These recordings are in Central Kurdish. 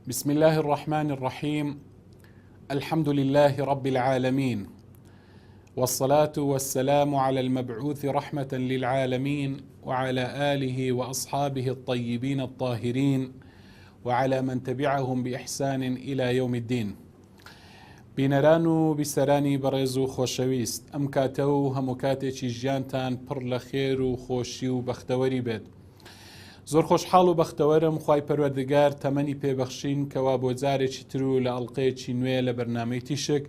بسم الله الرحمن الرحيم. الحمد لله رب العالمين، والصلاة والسلام على المبعوث رحمة للعالمين، وعلى آله وأصحابه الطيبين الطاهرين، وعلى من تبعهم بإحسان إلى يوم الدين. بینەران و بیسەرانی بەڕێز و خۆشەویست، ئەم کاتە و هەموو کاتێکی ژیانتان پڕ لە خێر و خۆشی و بەختەوەری بێت. زۆر خۆشحاڵ و بەختەوەرم خوای پەروەردگار تەمەنی پێبەخشین کەوا بۆ جارێکی تر و لە ئەڵقەیەکی نوێ لە بەرنامەی تیشک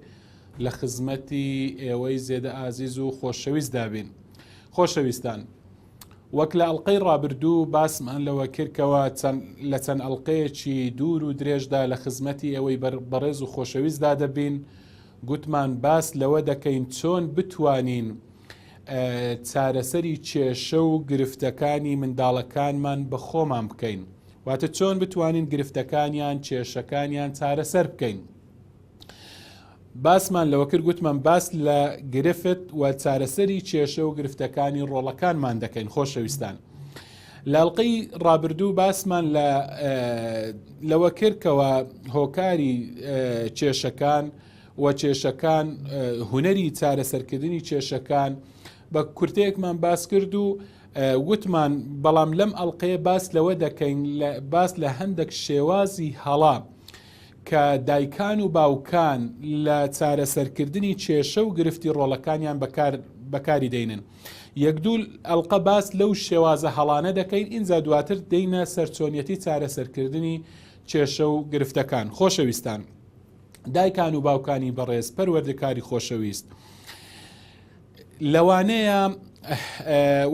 لە خزمەتی ئێوەی زێدە ئازیز و خۆشەویست دابین. خۆشەویستان، وەک لە ئەڵقەی ڕابردوو باسمان لەوە کردکەوە لە چەند ئەڵقەیەکی دوور و درێژدا لە خزمەتی ئەوەی بەڕێز و خۆشەویستدا دەبین. گوتمان باس لەوە دەکەین چۆن بتوانین چارەسەری کێشە و گرفتەکانی منداڵەکانمان بە خۆمان بکەین، واتە چۆن بتوانین گرفتەکانیان کێشەکانیان چارەسەر بکەین. باسمان لەوە کرد، گوتمان باس لە گرفت و چارەسەری کێشە و گرفتەکانی ڕۆڵەکانمان دەکەین. خۆشەویستان، لە ئەڵقەی ڕابردوو باسمان لەوە کردکەوە هۆکاری کێشەکان و کێشەکان، هونەری چارەسەرکردنی کێشەکان بە کورتەیەکمان باس کرد و وتمان بەڵام لەم ئەڵقەیە باس لەوە دەکەین، باس لە هەندێک شێوازی هەڵا کە دایکان و باوکان لە چارەسەرکردنی کێشە و گرفتی ڕۆڵەکانیان بەکاری دێنن. یەک دوو ئەڵقە باس لەو شێوازە هەڵانە دەکەین، ئینجا دواتر دێنە سەرچۆنیەتی چارەسەرکردنی کێشە و گرفتەکان. خۆشەویستان، دایکان و باوکانی بەڕێز، پەروەردگاری خۆشەویست، لەوانەیە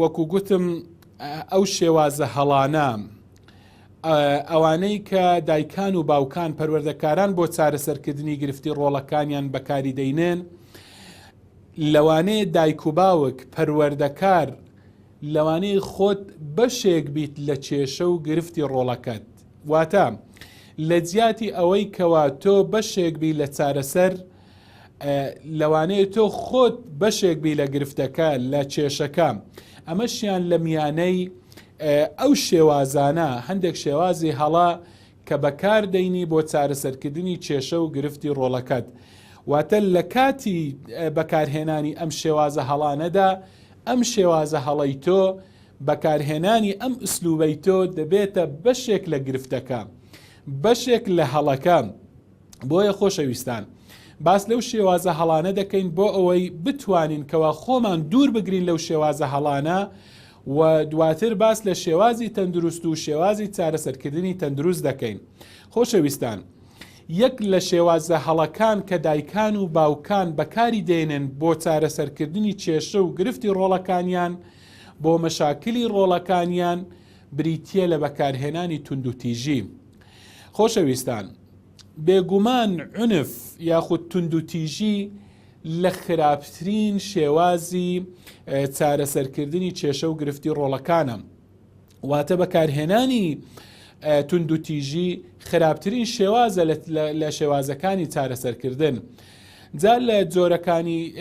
وەکو گوتم ئەو شێوازە هەڵانە ئەوانەی کە دایکان و باوکان پەروەردەکاران بۆ چارەسەرکردنی گرفتی ڕۆڵەکانیان بەکاری دەینێن، لەوانەیە دایک و باوک پەروەردەکار لەوانەیە خۆت بەشێک بیت لە کێشە و گرفتی ڕۆڵەکەت، واتە لە جیاتی ئەوەی کەوا تۆ بەشێک بی لە چارەسەر، لەوانەیە تۆ خۆت بەشێک بی لە گرفتەکە لە کێشەکە. ئەمەشیان لە میانەی ئەو شێوازانە هەندێک شێوازی هەڵا کە بەکار دەینی بۆ چارەسەرکردنی کێشە و گرفتی ڕۆڵەکەت. واتە لە کاتی بەکارهێنانی ئەم شێوازە هەڵانەدا، ئەم شێوازە هەڵەی تۆ، بەکارهێنانی ئەم ئوسلوبەی تۆ دەبێتە بەشێک لە گرفتەکە، بەشێک لە هەڵەکە. بۆیە خۆشەویستان، باس لەو شێوازە هەڵانە دەکەین بۆ ئەوەی بتوانین کەوا خۆمان دوور بگرین لەو شێوازە هەڵانە و دواتر باس لە شێوازی تەندروست و شێوازی چارەسەرکردنی تەندروست دەکەین. خۆشەویستان، یەک لە شێوازە هەڵەکان کە دایکان و باوکان بەکاری دێنن بۆ چارەسەرکردنی کێشە و گرفتی ڕۆڵەکانیان، بۆ مەشاکلی ڕۆڵەکانیان، بریتیە لە بەکارهێنانی توندوتیژی. خۆشەویستان، بێگومان عنف یاخود توندوتیژی لە خراپترین شێوازی چارەسەرکردنی کێشە و گرفتی ڕۆڵەکانە، واتە بەکارهێنانی توندوتیژی خراپترین شێوازە لە شێوازەکانی چارەسەرکردن. جا لە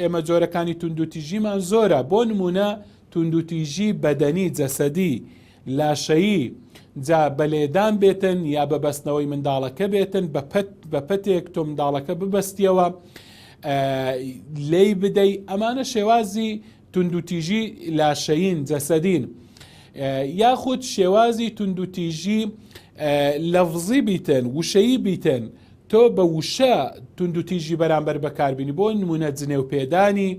ئێمە جۆرەکانی توندوتیژیمان زۆرە، بۆ نمونە توندوتیژی بەدەنی جەسەدی لاشەیی، جا بەلێدان بێتن یا بەبەستنەوەی منداڵەکە بێتن، بە پەتێک تۆ منداڵەکە ببەستیەوە لێی بدەی، ئەمانە شێوازی توندوتیژی لاشەیین جەسەدین. یاخود شێوازی توندوتیژی لەفزی بیتن، وشەیی بیتن، تۆ بە وشە توندوتیژی بەرامبەر بەکاربینی، بۆ نمونە جنێو پێدانی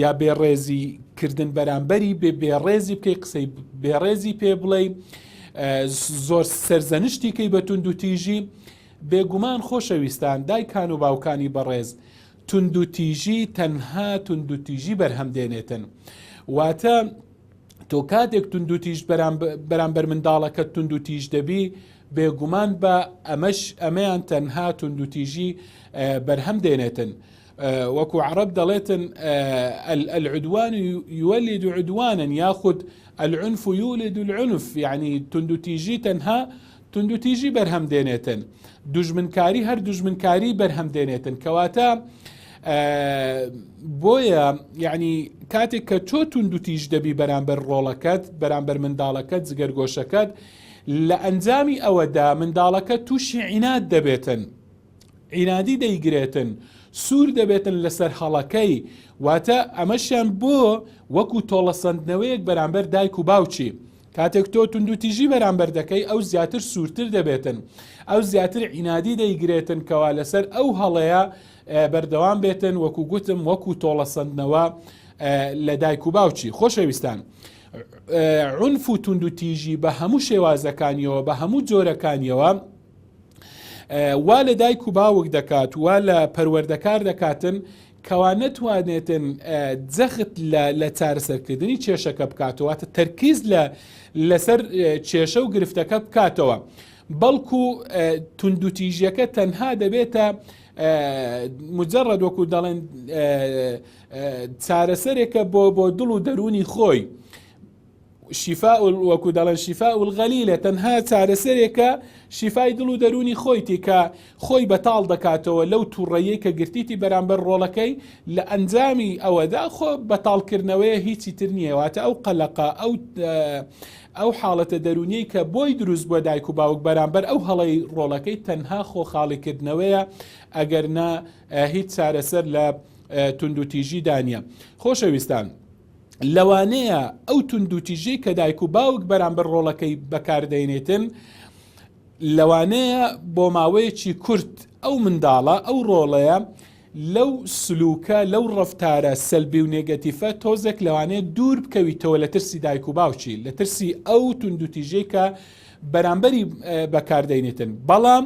یا بێڕێزی کردن بەرامبەری بێڕێزی بکەی، قسەی بێڕێزی پێ بڵێ، زۆر سەرزەنشتی کەی بە توندوتیژی. بێگومان خۆشەویستان، دایکان و باوکانی بەڕێز، توندوتیژی تەنها توندوتیژی بەرهەم دێنێتن، واتە تۆ کاتێک توندوتیژ بەرامبەر منداڵەکە توندوتیژ دەبی، بێگومان بە ئەمەیان تەنها توندوتیژی بەرهەم دێنێتن. وەکو عەرەب دەڵێتن العدوان يولد عدوانا یاخود العنف يولد العنف، یعنی توندوتیژی تەنها توندوتیژی بەرهەم دێنێتن، دوژمنکاری هەر دوژمنکاری بەرهەم دێنێتن. کەواتە بۆیە یعنی کاتێک کە تۆ توندوتیژ دەبی بەرامبەر ڕۆڵەکەت، بەرامبەر منداڵەکەت، جگەرگۆشەکەت، لە ئەنجامی ئەوەدا منداڵەکە تووشی عیناد دەبێتن، عینادی دەیگرێتن، سوور دەبێتن لەسەر هەڵەکەی، واتە ئەمەشیان بۆ وەکو تۆڵەسەندنەوەیەک بەرامبەر دایک و باوچی. کاتێک تۆ توندوتیژی بەرامبەر دەکەی ئەو زیاتر سوورتر دەبێتن، ئەو زیاتر عینادی دەیگرێتن کەوا لەسەر ئەو هەڵەیە بەردەوام بێتن، وەکو گوتم وەکو تۆڵەسەندنەوە لە دایک و باوچی. خۆشەویستان، عنف و توندوتیژی بە هەموو شێوازەکانیەوە بە هەموو جۆرەکانیەوە وا لە دایک و باوک دەکات، وا لە پەروەردەکار دەکاتن کەوا نەتوانێتن جەخت لە چارەسەرکردنی کێشەکە بکاتەوە، تەرکیز لەسەر کێشە و گرفتەکە بکاتەوە، بەڵکو توندوتیژیەکە تەنها دەبێتە مجرد وەکو دەڵێن چارەسەرێکە بۆ دڵ و دەرونی خۆی، شیفاء وەکو دەڵێن شیفاء الغەلیلە، تەنها چارەسەرێکە شیفای دڵ و دەرونی خۆیتی کە خۆی بەتاڵ دەکاتەوە لەو تووڕەیەی کە گرتیتی بەرامبەر ڕۆڵەکەی، لە ئەنجامی ئەوەدا خۆ بەتاڵکردنەوەیە هیچی تر نییەواتە ئەو قەلەقە ئەو حاڵەتە دەرونیی کە بۆی دروست بۆ دایک و باوک بەرامبەر ئەو هەڵەی ڕۆڵەکەی تەنها خۆخاڵیکردنەوەیە، ئەگەرنا هیچ چارەسەر لە توندوتیژی دانیە. خۆشەویستان، لەوانەیە ئەو توندوتیژەی کە دایک و باوک بەرامبەر ڕۆڵەکەی بەکاردێنێتن، لەوانەیە بۆ ماوەیەکی کورت ئەو منداڵە ئەو ڕۆڵەیە لەو سلوکە لەو ڕەفتارە سەلبی و نێگەتیفە تۆزێک لەوانەیە دوور بکەویتەوە لە ترسی دایک و باوکی، لە ترسی ئەو توندوتیژەی کە بەرامبەری بەکاردێنێتن. بەڵام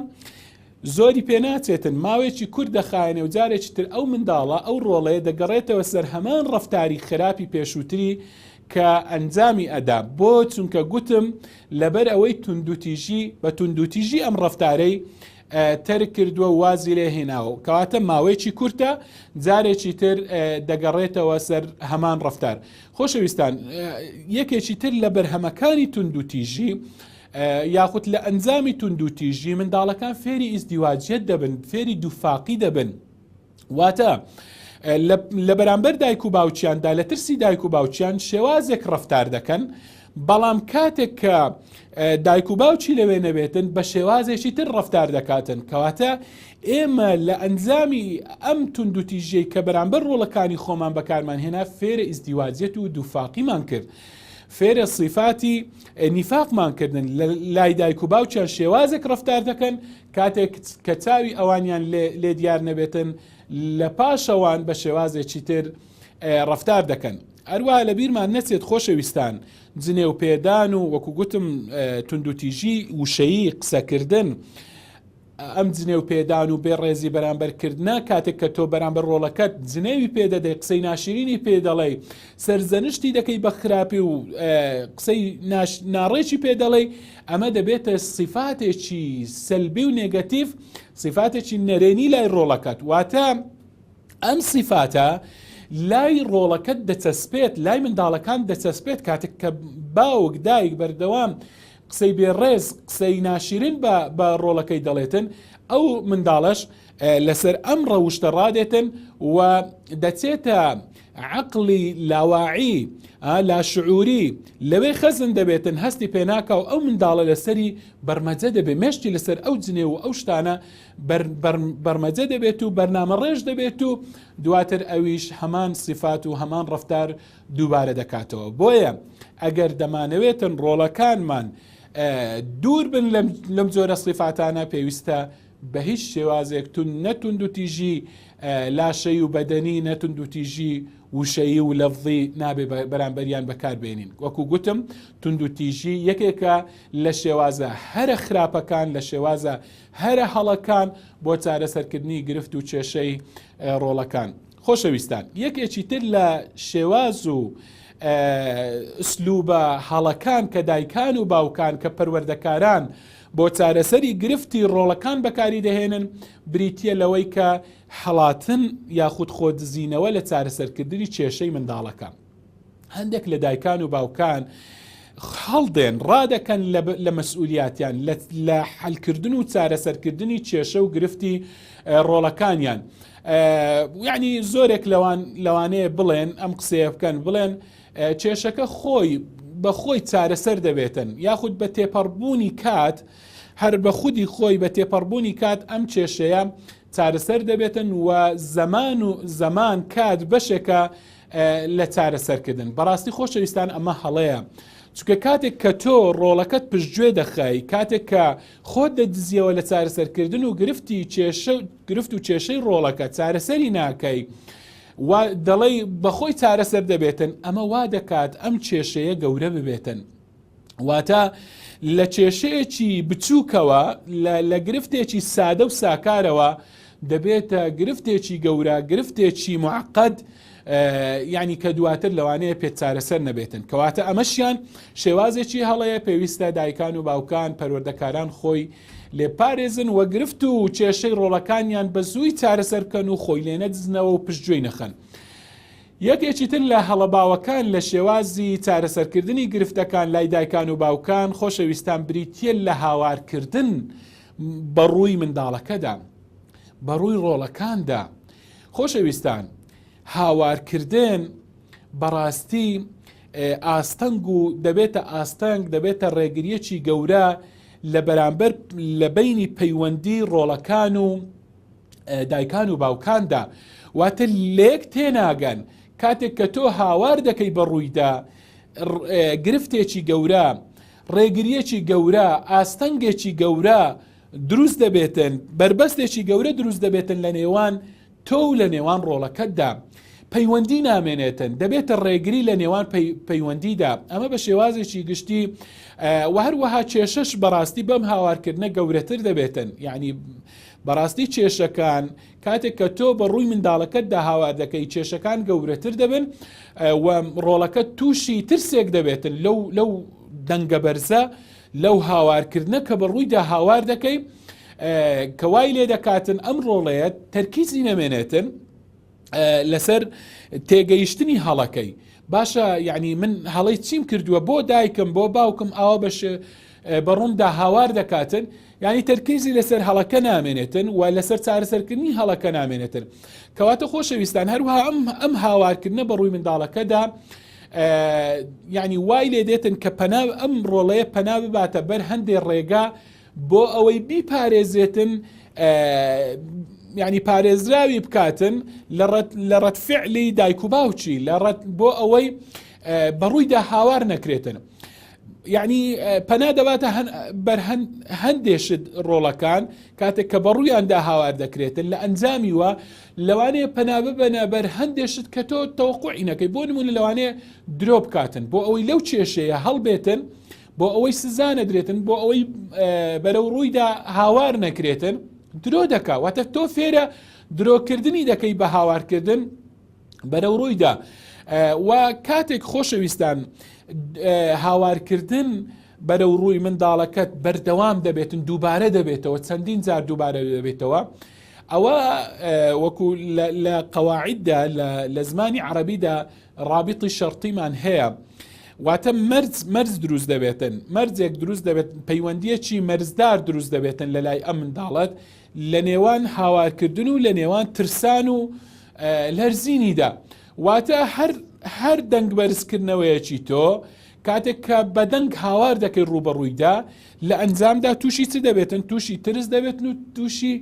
زۆری پێناچێتن، ماوەیەکی کورت دەخایەنێ و جارێکی تر ئەو منداڵە ئەو ڕۆڵەیە دەگەڕێتەوە سەر هەمان ڕەفتاری خراپی پێشووتری کە ئەنجامی ئەدا، بۆ چونکە گوتم لەبەر ئەوەی توندوتیژی بە توندوتیژی ئەم ڕەفتارەی تەرک کردووە و وازی لێ هێناوە، کەواتە ماوەیەکی کورتە جارێکی تر دەگەڕێتەوە سەر هەمان ڕەفتار. خۆشەویستان، یەکێکی تر لە بەرهەمەکانی توندوتیژی یاخود لە ئەنجامی توندوتیژی منداڵەکان فێری ئیزدیواجیەت دەبن، فێری دووفاقی دەبن، واتە لە بەرامبەر دایک و باوچیاندا لە ترسی دایک و باوچیان شێوازێک ڕەفتار دەکەن، بەڵام کاتێک کە دایک و باوچی لەوێ نەبێتن بە شێوازێکی تر ڕەفتار دەکاتن، کەواتە ئێمە لە ئەنجامی ئەم توندوتیژەی کە بەرامبەر ڕۆڵەکانی خۆمان بەکارمان هێنا فێرە ئیزدیواجیەت و دووفاقیمان کرد، فێرە صیفاتی نیفاقمان کردن، لای دایک و باوچیان شێوازێک ڕەفتار دەکەن، کاتێک کە چاوی ئەوانیان لێ دیار نەبێتن لە پاشەوان بە شێوازێکی تر ڕەفتار دەکەن. هەروەها لە بیرمان نەچێت خۆشەویستان، جنێ و پێدان و وەکو گوتم توندوتیژی وشەیی قسەکردن، ئەم جنێ و پێدان و بێڕێزی بەرامبەرکردنا کاتێک کە تۆ بەرامبەر ڕۆڵەکەت جنێوی پێدەدەی، قسەی ناشرینی پێدەڵێ، سەرزەنشتی دەکەی بە خراپی و قسەی ناڕێکی پێدەڵێ، ئەمە دەبێتە صیفاتێکی سەلبی و نێگەتیڤ، صیفاتێکی نەرێنی لای ڕۆڵەکەت، واتە ئەم صیفاتە لای ڕۆڵەکەت دەچەسپێت، لای منداڵەکان دەچەسپێت، کاتێک کە باوک دایک بەردەوام قسەی بێڕێز قسەی ناشرین بە ڕۆڵەکەی دەڵێتن، ئەو منداڵەش لەسەر ئەم ڕەوشتە ڕادێتن و دەچێتە عەقڵی لاواعی لاشعوری لەوێ خەزن دەبێتن، هەستی پێناکە و ئەو منداڵە لەسەری بەرمەجە دەبێت، مێشتی لەسەر ئەو جنێ و ئەو شتانە بەرمەجە دەبێت و بەرنامە ڕێژ دەبێت و دواتر ئەویش هەمان صفات و هەمان ڕەفتار دووبارە دەکاتەوە. بۆیە ئەگەر دەمانەوێتن ڕۆڵەکانمان دوور بن لەم جۆرە صفاتانە، پێویستە بە هیچ شێوازێک نەتوندوتیژی لاشەی و بەدەنی، نەتوندوتیژی وشەیی و لەفظی نابێ بەرامبەریان بەکاربێنین. وەکو گوتم توندوتیژی یەکێکە لە شێوازە هەرە خراپەکان، لە شێوازە هەرە هەڵەکان بۆ چارەسەرکردنی گرفت و کێشەی ڕۆڵەکان. خۆشەویستان، یەکێکی تر لە شێواز و ئسلوبە هەڵەکان کە دایکان و باوکان کە پەروەردەکاران بۆ چارەسەری گرفتی ڕۆڵەکان بەکاری دەهێنن، بریتیە لەوەی کە هەڵاتن یاخود خۆدزینەوە لە چارەسەرکردنی کێشەی منداڵەکان. هەندێک لە دایکان و باوکان هەڵدێن ڕادەکەن لە مەسئولیاتیان لە حەلکردن و چارەسەرکردنی کێشە و گرفتی ڕۆڵەکانیان. یعنی زۆرێک لەوانەیە بڵێن ئەم قسەیە بکەن، بڵێن کێشەکە خۆی بە خۆی چارەسەر دەبێتن یاخود بە تێپەڕبوونی کات هەر بە خودی خۆی بە تێپەڕبوونی کات ئەم کێشەیە چارەسەر دەبێتن و زەمان کات بەشێکە لە چارەسەرکردن. بەڕاستی خۆشەویستان ئەمە هەڵەیە چونکە کاتێک کە تۆ ڕۆڵەکەت پشتگوێ دەخای کاتێک کە خۆت دەدزیەوە لە چارەسەرکردن و گرفت و کێشەی ڕۆڵەکە چارەسەری ناکەی و دەڵێی بەخۆی چارەسەر دەبێتن ئەمە وا دەکات ئەم کێشەیە گەورە ببێتن واتە لە کێشەیەکی بچووکەوە لە گرفتێکی سادە و ساکارەوە دەبێتە گرفتێکی گەورە گرفتێکی معقد یعنی کە دواتر لەوانەیە پێ چارەسەر نەبێتن کەواتە ئەمەشیان شێوازێکی هەڵەیە پێویستە دایکان و باوکان پەروەردەکاران خۆی لێپارێزن و گرفت و کێشەی ڕۆڵەکانیان بە زووی چارەسەرکەن و خۆی لێ نەدزنەوە و پشتگوێی نەخەن. یەکێکی تر لە هەڵەباوەکان لە شێوازی چارەسەرکردنی گرفتەکان لای دایکان و باوکان خۆشەویستان بریتیە لە هاوارکردن بەڕووی منداڵەکەدا بەڕووی ڕۆڵەکاندا. خۆشەویستان هاوارکردن بەڕاستی ئاستەنگ و دەبێتە ئاستەنگ دەبێتە ڕێگریەکی گەورە لە بەرامبەر لە بینی پەیوەندی ڕۆڵەکان و دایکان و باوکاندا واتە لێک تێناگەن کاتێک کە تۆ هاوار دەکەی بەڕوویدا گرفتێکی گەورە ڕێگریەکی گەورە ئاستەنگێکی گەورە دروست دەبێتن بربەستێکی گەورە دروست دەبێتن لە نێوان تۆ و لە نێوان ڕۆڵەکەتدا پەیوەندی نامێنێتن دەبێتە ڕێگری لە نێوان پەیوەندیدا ئەمە بە شێوازێکی گشتی و هەروەها کێشەش بەڕاستی بەم هاوارکردنە گەورەتر دەبێتن یعنی بەڕاستی کێشەکان کاتێک کە تۆ بە ڕووی منداڵەکەتدا هاوار دەکەی کێشەکان گەورەتر دەبن و ڕۆڵەکە تووشی ترسێک دەبێتن لەو دەنگە بەرزە لەو هاوارکردنە کە بە ڕوویدا هاوار دەکەی کەوای لێ دەکاتن ئەم ڕۆڵەیە تەرکیزی نەمێنێتن لەسەر تێگەیشتنی هەڵەکەی باشە یعنی من هەڵەی چیم کردووە بۆ دایکم بۆ باوکم ئاوا بەش بەڕووندا هاوار دەکاتن یعنی تەرکیزی لەسەر هەڵەکە نامێنێتن و لەسەر چارەسەرکردنی هەڵەکە نامێنێتن کەواتە خۆشەویستان هەروها ئەم هاوارکردنە بە ڕووی منداڵەکەدا یعنی وای لێ دێتن کە ئەم ڕۆڵەیە پەنا بباتە بەر هەندێک ڕێگا بۆ ئەوەی بیپارێزێتن یعنی پارێزراوی بکاتن لە ڕەتفعلی دایک و باوچی بۆ ئەوەی بەڕوویدا هاوار نەکرێتن یعنی پەنا دەباتە بەر هەندێشت ڕۆڵەکان کاتێک کە بەڕوویاندا هاوار دەکرێتن لە ئەنجامی وە لەوانەیە پەنا ببەنە بەر هەندێشت کە تۆ تەوەقوعی نەکەی بۆ نمونە لەوانەیە درۆ بکاتن بۆ ئەوەی لەو کێشەیە هەڵبێتن بۆ ئەوەی سزانە درێتن بۆ ئەوەی بەرەو ڕوویدا هاوار نەکرێتن درۆ دەکا واتە تۆ فێرە درۆکردنی دەکەی بە هاوارکردن بەرەو ڕوویدا و کاتێک خۆشەویستان هاوارکردن بەرەو ڕووی منداڵەکەت بەردەوام دەبێتن دووبارە دەبێتەوە چەندین جار دووبارە دەبێتەوە ئەوە وەکو لە قەواعیددا لە زمانی عەرەبیدا ڕابطی شەرطیمان هەیە واتە مەرز دروست دەبێتن مەرزێک دروست دەبێت پەیوەندیەکی مەرزدار دروست دەبێتن لە لای ئەم منداڵەت لە نێوان هاوارکردن و لە نێوان ترسان و لەرزینیدا واتە هەر دەنگ بەرزکردنەوەیەکی تۆ کاتێک کە بە دەنگ هاوار دەکەی ڕوبەڕوویدا لە ئەنجامدا تووشی چ دەبێتن تووشی ترس دەبێتن و تووشی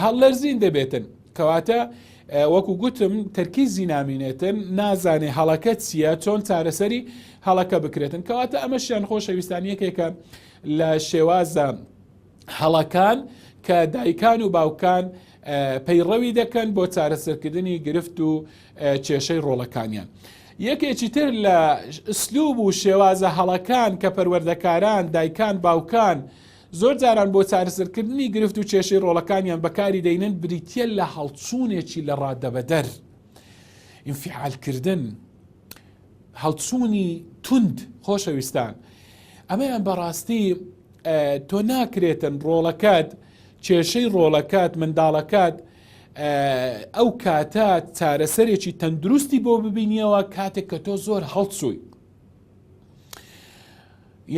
هەڵلەرزین دەبێتن کەواتە وەکو گوتم تەرکیزی نامینێتن نازانێ هەڵەکە چییە چۆن چارەسەری هەڵەکە بکرێتن کەواتە ئەمەشیان خۆشەویستان یەکێکە لە شێوازە هەڵەکان کە دایکان و باوکان پەیڕەوی دەکەن بۆ چارەسەرکردنی گرفت و کێشەی ڕۆڵەکانیان. یەکێکی تر لە ئسلوب و شێوازە هەڵەکان کە پەروەردەکاران دایکان باوکان زۆر جاران بۆ چارەسەرکردنی گرفت و کێشەی ڕۆڵەکانیان بەکاری دەینن بریتیە لە هەڵچوونێکی لە ڕادەبەدەر ئینفعالکردن هەڵچوونی توند خۆشەویستان ئەمەیان بەڕاستی تۆ ناکرێتن ڕۆڵەکەت کێشەی ڕۆڵەکەت منداڵەکەت ئەو کاتە چارەسەرێکی تەندروستی بۆ ببینیەوە کاتێک کە تۆ زۆر هەڵچووی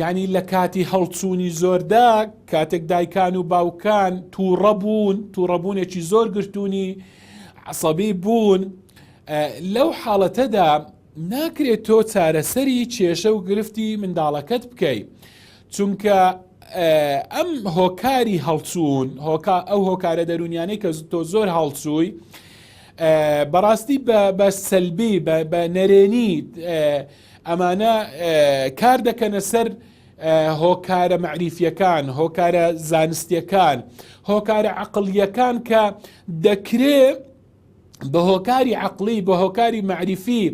یعنی لە کاتی هەڵچوونی زۆردا کاتێک دایکان و باوکان تووڕەبوونێکی زۆر گرتوونی عەسەبی بوون لەو حاڵەتەدا ناکرێت تۆ چارەسەری کێشە و گرفتی منداڵەکەت بکەیت چونکە ئەم هۆکاری هەڵچوون ئەو هۆکارە دەرونیانەی کە تۆ زۆر هەڵچووی بەڕاستی بە سەلبی بە نەرێنی ئەمانە کار دەکەنە سەر هۆکارە مەعریفیەکان، هۆکارە زانستیەکان، هۆکارە عەقڵیەکان کە دەکرێت بە هۆکاری عەقڵی بە هۆکاری مەعریفی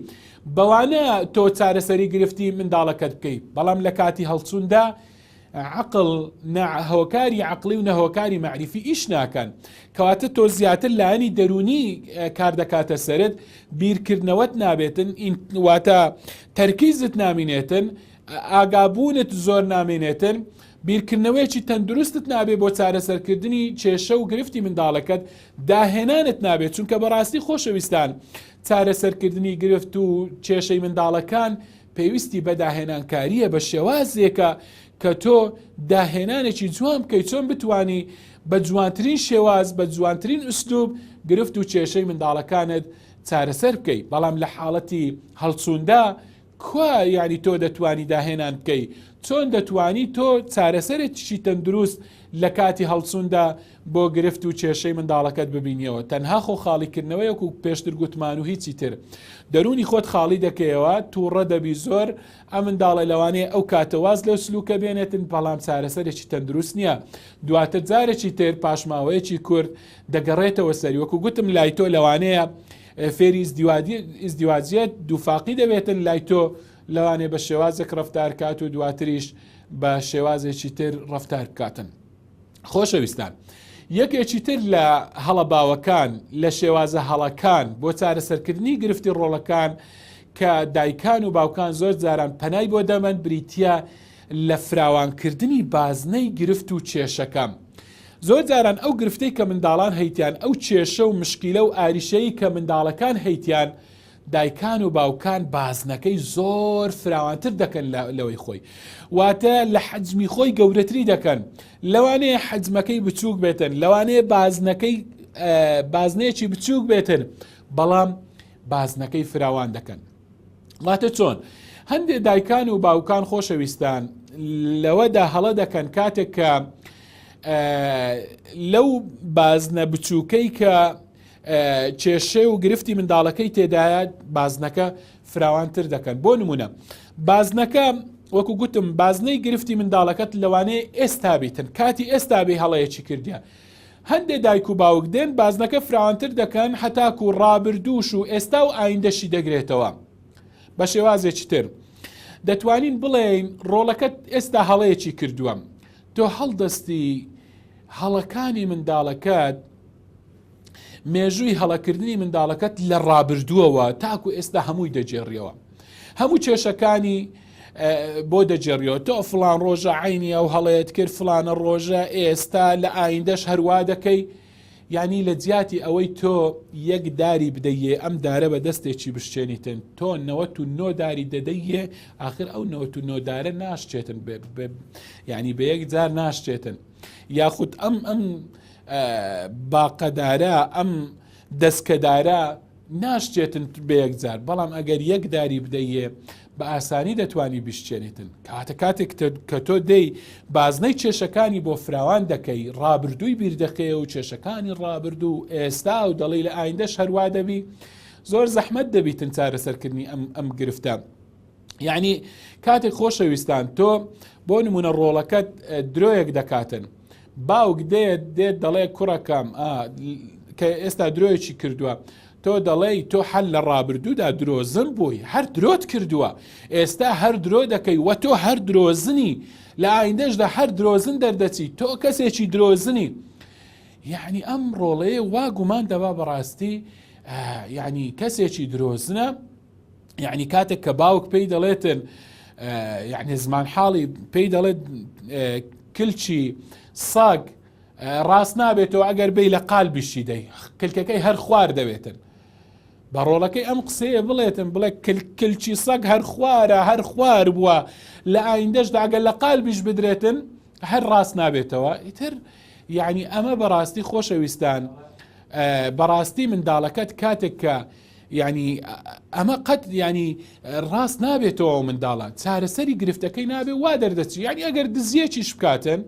بەوانە تۆ چارەسەری گرفتی منداڵەکەت بکەیت. بەڵام لە کاتی هەڵچووندا عقل هۆکاری عقلی و نەهۆکاری مەعریفی ئیش ناکەن کەواتە تۆ زیاتر لایەنی دەرونی کار دەکاتە سەرت، بیرکردنەوەت نابێتن، واتە تەرکیزت نامێنێتن، ئاگابوونت زۆر نامێنێتن، بیرکردنەوەیەکی تەندروستت نابێت بۆ چارەسەرکردنی کێشە و گرفتی منداڵەکەت، داهێنانت نابێت چونکە بەڕاستی خۆشەویستان چارەسەرکردنی گرفت و کێشەی منداڵەکان پێویستی بە داهێنانکاریە بە شێوازێکە کە تۆ داهێنانێکی جوان بکەیت چۆن بتوانی بە جوانترین شێواز بە جوانترین ئوسلوب گرفت و کێشەی منداڵەکانت چارەسەر بکەیت. بەڵام لە حاڵەتی هەڵچووندا کوا یعنی تۆ دەتوانی داهێنان بکەیت، چۆن دەتوانی تۆ چارەسەرێکی تەندروست لە کاتی هەڵچووندا بۆ گرفت و کێشەی منداڵەکەت ببینیەوە. تەنها خۆ خاڵیکردنەوەیەک و پێشتر گوتمان و هیچی تر دەرونی خۆت خاڵی دەکەیەوە، تووڕە دەبی زۆر ئەم منداڵە لەوانەیە ئەو کاتەواز لەو سلوکە بێنێتن، بەڵام چارەسەرێکی تەندروست نییە. دواتر جارێکی تر پاشماوەیەکی کورد دەگەڕێتەوە سەری، وەکو گوتم لای تۆ لەوانەیە فێری ئیزدیواجیەت دووفاقی دەبێتن، لای تۆ لەوانێ بە شێوازێک ڕەفتار کات و دواتریش بە شێوازێکی تر ڕەفتار بکاتن. خۆشەویستان، یەکێکی تر لە هەڵە باوەکان لە شێوازە هەڵەکان بۆ چارەسەرکردنی گرفتی ڕۆڵەکان کە دایکان و باوکان زۆر جاران پەنای بۆ دەمەند بریتە لە فراوانکردنی بازنەی گرفت و کێشەکەم. زۆر جاران ئەو گرفتەی کە منداڵان هەیتیان، ئەو کێشە و مشکیلە و ئاریشەی کە منداڵەکان هەیتیان، دایکان و باوکان بازنەکەی زۆر فراوانتر دەکەن لەوەی خۆی، واتە لە حەجمی خۆی گەورەتری دەکەن، لەوانەیە حەجمەکەی بچووک بێتن، لەوانەیە بازنەیەکی بچووک بێتن، بەڵام بازنەکەی فراوان دەکەن. واتە چۆن هەندێک دایکان و باوکان خۆشەویستان لەوەدا هەڵە دەکەن کاتێک کە لەو بازنە بچووکەی کە کێشە و گرفتی منداڵەکەی تێدایە بازنەکە فراوانتر دەکەن. بۆ نمونە بازنەکە وەکو گوتم بازنەی گرفتی منداڵەکەت لەوانەیە ئێستا بیتن، کاتی ئێستا بێ هەڵەیەکی کردیە. هەندێک دایک و باوک دێن بازنەکە فراوانتر دەکەن هەتاکو و ڕابردووش و ئێستا و ئایندەشی دەگرێتەوە. بە شێوازێکی تر دەتوانین بڵێین ڕۆڵەکەت ئێستا هەڵەیەکی کردووە، تۆ هەڵدەستی هەڵەکانی منداڵەکەت، مێژووی هەڵەکردنی منداڵەکەت لە ڕابردووەوە تاکو ئێستا هەمووی دەجێڕیەوە، هەموو کێشەکانی بۆ دەجێڕیەوە. تۆ فلان ڕۆژە عینی ئەو هەڵەیەت کرد، فلانە ڕۆژە ئێستا لە ئایندەش هەروە دەکەی، یعنی لە جیاتی ئەوەی تۆ یەک داری بدەیە ئەم دارە بە دەستێکی بشتێنیتن، تۆ 99 داری دەدەیە، آخر ئەو 99 دارە ناشتێتن، یعنی بە یەک جار ناشتێتن، یاخود ئەم باقەدارە ئەم دەستکەدارە ناشتێتن بە یەک جار، بەڵام ئەگەر یەک داری بدەیە بە ئاسانی دەتوانی بشتێنیتن. کاتێک کە تۆ دەی بازنەی کێشەکانی بۆ فراوان دەکەی، ڕابردووی بیردەکەی و کێشەکانی ڕابردوو ئێستا و دەڵی لە ئایندەش هەروە دەبی، زۆر زەحمەت دەبیتن چارەسەرکردنی ئەم گرفتە. یعنی کاتێک خۆشەویستان تۆ بۆ نمونە ڕۆڵەکەت درۆیەک دەکاتن، باوک دێت دەڵێ کوڕەکەم کە ئێستا درۆیەکی کردووە، تۆ دەڵێی تۆ حەل لە ڕابردوودا درۆزن بووی، هەر درۆت کردووە، ئێستا هەر درۆ دەکەی وە تۆ هەر درۆزنی، لە ئایندەشدا هەر درۆزن دەردەچی، تۆ کەسێکی درۆزنی. یعنی ئەم ڕۆڵەیە وا گومان دەبا بەڕاستی یعنی کەسێکی درۆزنە، یعنی کاتێک کە باوک پێی دەڵێتن، یعنی زمان حاڵی پێی دەڵێت کلچی ساگ ڕاست نابێتەوە ئەگەر بێی لە قالبیشی دەی، کلکەکەی هەر خوار دەبێتن. بە ڕۆڵەکەی ئەم قسەیە بڵێتن، بڵێ کلچی سەگ هەر خوارە، هەر خوار بووە، لە ئایندەشدا ئەگەر لە قالبیش بدرێتن هەر ڕاست نابێتەوە. ئیتر یعنی ئەمە بەڕاستی خۆشەویستان، بەڕاستی منداڵەکەت کاتێک کە يعني ئەمە قەت ینی ڕاست نابێتەوە منداڵان چارەسەری گرفتەکەی نابێت وا دەردەچی ینی ئەگەر دزیەکیش بکاتن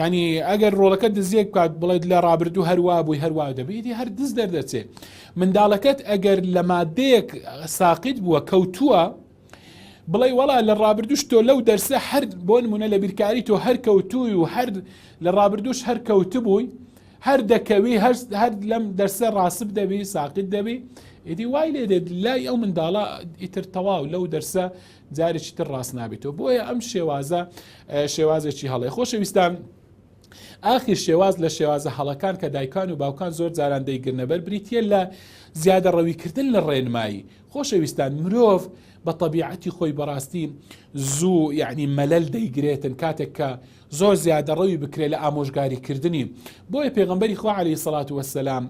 ینی ئەگەر ڕۆڵەکە دزیەک بکات بڵێت لە ڕابردوو هەروە بووی هەروە دەبێتی هەر دز دەردەچێت منداڵەکەت ئەگەر لە مادەیەک ساقیت بووە کەوتووە بڵێ وەڵا لە ڕابردوش تۆ لەو دەرسە هەر بۆ نمونە لە بیرکاری تۆ هەر کەوتووی و هەر لە ڕابردوش هەر کەوتبووی هەر دەکەوی هەر لەم دەرسە ڕاسب دەبی ساقیت دەبی ئیدی وای لێ دێت لای ئەو منداڵە ئیتر تەواو لەو دەرسە جارێکی تر ڕاست نابێتەوە بۆیە ئەم شێوازە شێوازێکی هەڵێ خۆشەویستان ئاخر شێواز لە شێوازە هەڵەکان کە دایکان و باوکان زۆر جاران دەیگرنەبەر بریتە لە زیادە ڕەویکردن لە ڕێنمایی خۆشەویستان مرۆڤ بە طبیعەتی خۆی بەڕاستی زوو یعنی مەلەل دەیگرێتن کاتێک کە زۆر زیادە ڕەوی بکرێت لە ئامۆژگاریکردنی بۆیە پێغەمبەری خوا عەلەیهی سەڵات وەسەلام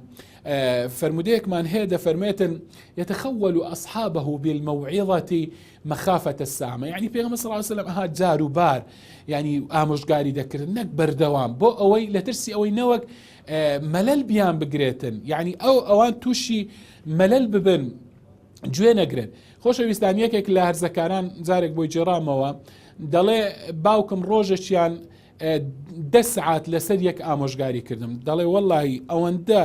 فرمودەیەکمان هەیە دەفەرمێتن يتخول أصحابه بالموعظة مخافة السامة يعني پێغەمبەر صلی الله علیه وسلم ئەها جار و بار يعني ئامۆژگاری دەکردن نەک بەردەوام بۆ ئەوەی لە ترسی ئەوەی نەوەک مەلەل بیان بگرێتن يعني ئەوان تووشی مەلەل ببن گوێ نەگرن خۆشەویستان یەکێک لە هەرزەکاران جارێک بۆی جێڕامەوە دەڵێ باوکم ڕۆژێکیان 10 ساعات لەسەر یەک ئامۆژگاری کردم دەڵێ وەڵڵاهی ئەوەندە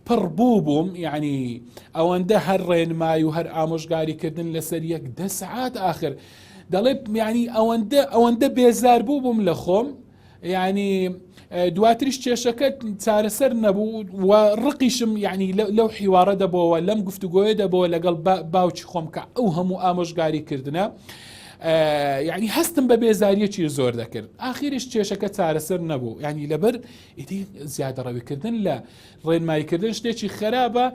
پڕ بوو بووم یعنی ئەوەندە هەر ڕێنمای و هەر ئامۆژگاریکردن لەسەر یەک 10 ساعات آخر دەڵێ ینی ئەوەندە بێزار بوو بووم لە خۆم یعنی دواتریش کێشەکە چارەسەر نەبوو و ڕقیشم یعنی لەو حیوارە دەبەوە لەم گفتوگۆیە دەبەوە لەگەڵ باوکی خۆم کە ئەو هەموو ئامۆژگاریکردنە یعنی هەستم بە بێزاریەکی زۆر دەکرد ئاخیریش کێشەکە چارەسەر نەبوو ینی لەبەر ئیدی زیادە ڕەویکردن لە ڕێنماییکردن شتێکی خراپە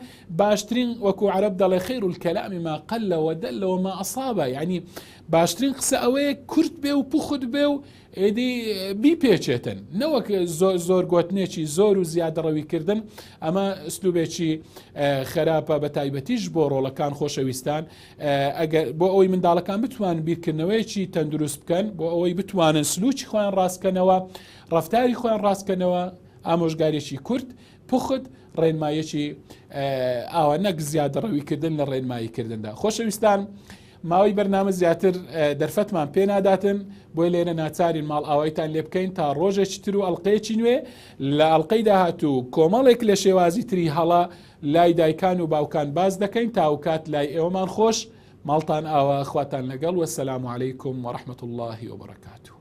باشترین وەکو عەرەب دەڵێ خەیر الکەلامی ما قەل وەدەل وما ئەصابە یعنی باشترین قسە ئەوەیە کورت بێ و پوخت بێ و ئیدی بیپێچێتن نەوەک زۆر گوتنێکی زۆر و زیادە ڕەویکردن ئەمە ئەسلوبێکی خراپە بە تایبەتیش بۆ ڕۆڵەکان خۆشەویستان ئەگەر بۆ ئەوەی منداڵەکان بتوانن بیرکردنەوەیکی تەندروست بکەن بۆ ئەوەی بتوانن سلوکی خۆیان ڕاستکەنەوە ڕەفتاری خۆیان ڕاستکەنەوە ئامۆژگارێکی کورت پوخت ڕێنمایەکی ئاوە نەک زیادە ڕەویکردن لە ڕێنماییکردندا خۆشەویستان ماوەی بەرنامە زیاتر دەرفەتمان پێ ناداتن بۆی لێرە ناچارین ماڵ ئاوایتان لێ بکەین تا ڕۆژێکی تر و ئەڵقەیەکی نوێ لە ئەڵقەی داهاتوو کۆمەڵێک لە شێوازی تری هەڵا لای دایکان و باوکان باز دەکەین تا ئەوکات لای ئێوەمان خۆش ماڵتان ئاوە خواتان لەگەڵ وەسەلام عەلەیکوم وەڕەحمەتوڵڵاهی وبەرەکاتوه